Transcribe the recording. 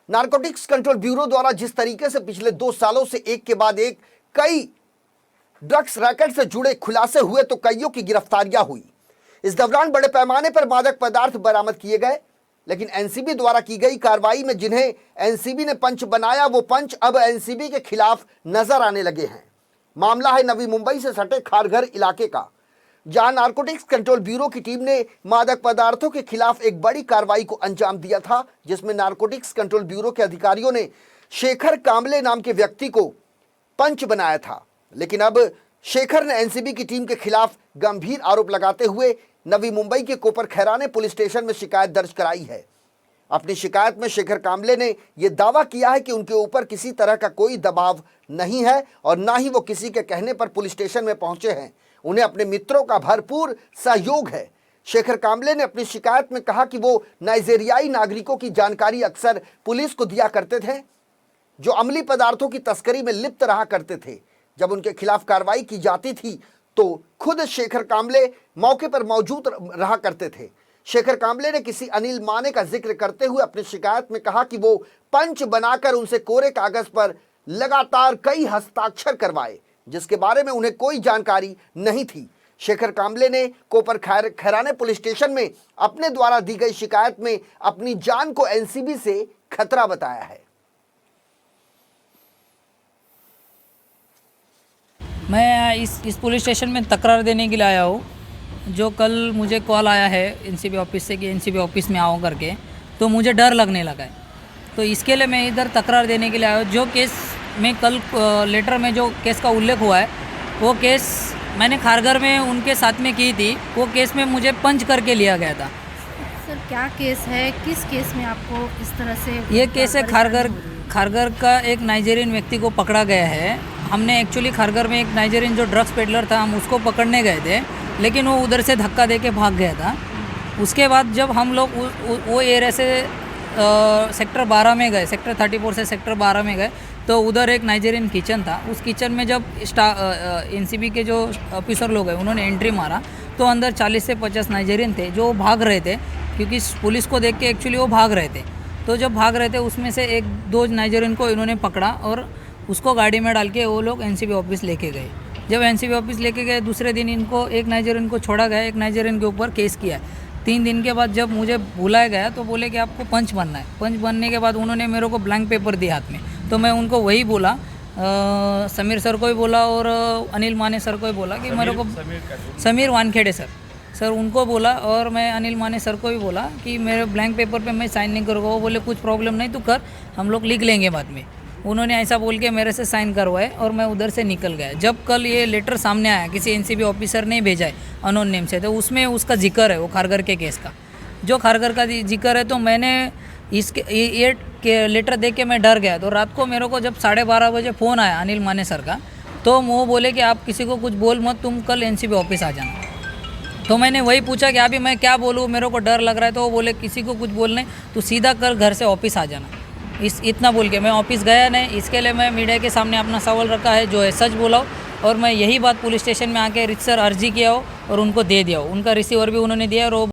Narcotics control bureau द्वारा जिस तरीके से पिछले 2 सालों से एक के बाद एक कई ड्रग्स रैकेट से जुड़े खुलासे हुए तो कईयों की गिरफ्तारियां हुई। इस दौरान बड़े पैमाने पर मादक पदार्थ बरामद किए गए, लेकिन एनसीबी द्वारा की गई कार्रवाई में जिन्हें एनसीबी ने पंच बनाया वो पंच अब एनसीबी के खिलाफ नजर आने लगे हैं। मामला है नवी मुंबई से सटे खारघर इलाके का, जहां नारकोटिक्स कंट्रोल ब्यूरो की टीम ने मादक पदार्थों के खिलाफ एक बड़ी कार्रवाई को अंजाम दिया था, जिसमें नारकोटिक्स कंट्रोल ब्यूरो के अधिकारियों ने शेखर कांबले नाम के व्यक्ति को पंच बनाया था। लेकिन अब शेखर ने एनसीबी की टीम के खिलाफ गंभीर आरोप लगाते हुए नवी मुंबई के कोपर खैराने पुलिस स्टेशन में शिकायत दर्ज कराई है। अपनी शिकायत में शेखर कांबले ने यह दावा किया है कि उनके ऊपर किसी तरह का कोई दबाव नहीं है और ना ही वो किसी के कहने पर पुलिस स्टेशन में पहुंचे हैं। उन्हें अपने मित्रों का भरपूर सहयोग है। शेखर कांबले ने अपनी शिकायत में कहा कि वो नाइजीरियाई नागरिकों की जानकारी अक्सर पुलिस को दिया करते थे, जो अमली पदार्थों की तस्करी में लिप्त रहा करते थे। जब उनके खिलाफ कार्रवाई की जाती थी तो खुद शेखर कांबले मौके पर मौजूद रहा करते थे। शेखर कांबले ने किसी अनिल माने का जिक्र करते हुए अपनी शिकायत में कहा कि वो पंच बनाकर उनसे कोरे कागज पर लगातार कई हस्ताक्षर करवाए, जिसके बारे में उन्हें कोई जानकारी नहीं थी। शेखर कांबले ने कोपर खैराने पुलिस स्टेशन में अपने द्वारा दी गई शिकायत में अपनी जान को एनसीबी से खतरा बताया है। मैं इस पुलिस स्टेशन में तकरार देने के लिए आया हूँ। जो कल मुझे कॉल आया है एनसीबी ऑफिस से कि एनसीबी ऑफिस में आओ करके, तो मुझे डर लगने लगा है। तो इसके लिए मैं इधर तकरार देने के लिए आया हूँ। जो केस में कल लेटर में जो केस का उल्लेख हुआ है, वो केस मैंने खारघर में उनके साथ में की थी। वो केस में मुझे पंच करके लिया गया था। सर क्या केस है, किस केस में आपको इस तरह से? ये केस है खारघर का एक नाइजीरियन व्यक्ति को पकड़ा गया है। हमने एक्चुअली खारघर में एक नाइजीरियन जो ड्रग्स पेडलर था, हम उसको पकड़ने गए थे, लेकिन वो उधर से धक्का दे के भाग गया था। उसके बाद जब हम लोग वो एरिया से सेक्टर 12 में गए, सेक्टर 34 से सेक्टर 12 में गए, तो उधर एक नाइजीरियन किचन था। उस किचन में जब एनसीबी के जो ऑफिसर लोग हैं उन्होंने एंट्री मारा, तो अंदर 40 से 50 नाइजीरियन थे जो भाग रहे थे, क्योंकि पुलिस को देख के एक्चुअली वो भाग रहे थे। तो जब भाग रहे थे उसमें से 1-2 नाइजीरियन को इन्होंने पकड़ा और उसको गाड़ी में डाल के वो लोग एनसीबी ऑफिस लेके गए। जब एनसीबी ऑफिस लेके गए, दूसरे दिन इनको एक नाइजीरियन को छोड़ा गया, एक नाइजीरियन के ऊपर केस किया। 3 दिन के बाद जब मुझे बुलाया गया तो बोले कि आपको पंच बनना है। पंच बनने के बाद उन्होंने मेरे को ब्लैंक पेपर दिया हाथ में, तो मैं उनको वही बोला, समीर सर को भी बोला और अनिल माने सर को भी बोला कि मेरे को समीर वानखेड़े सर उनको बोला, और मैं अनिल माने सर को भी बोला कि मेरे ब्लैंक पेपर पे मैं साइन नहीं करूँगा। वो बोले कुछ प्रॉब्लम नहीं, तू कर, हम लोग लिख लेंगे बाद में। उन्होंने ऐसा बोल के मेरे से साइन करवाए और मैं उधर से निकल गया। जब कल ये लेटर सामने आया, किसी एनसीबी ऑफिसर ने भेजा है अनोन नेम से, तो उसमें उसका जिक्र है वो खारघर के केस का, जो खारघर का जिक्र है। तो मैंने ये लेटर देख के मैं डर गया। तो रात को मेरे को जब 12:30 बजे फ़ोन आया अनिल माने सर का, तो वो बोले कि आप किसी को कुछ बोल मत, तुम कल एनसीबी ऑफिस आ जाना। तो मैंने वही पूछा कि अभी मैं क्या बोलूँ, मेरे को डर लग रहा है। तो वो बोले किसी को कुछ बोलने, तो सीधा कल घर से ऑफिस आ जाना। इतना बोल के मैं ऑफिस गया नहीं। इसके लिए मैं मीडिया के सामने अपना सवाल रखा है, जो है सच बोला हो, और मैं यही बात पुलिस स्टेशन में आके रितसर अर्जी किया हो और उनको दे दिया हो। उनका रिसीवर भी उन्होंने दिया और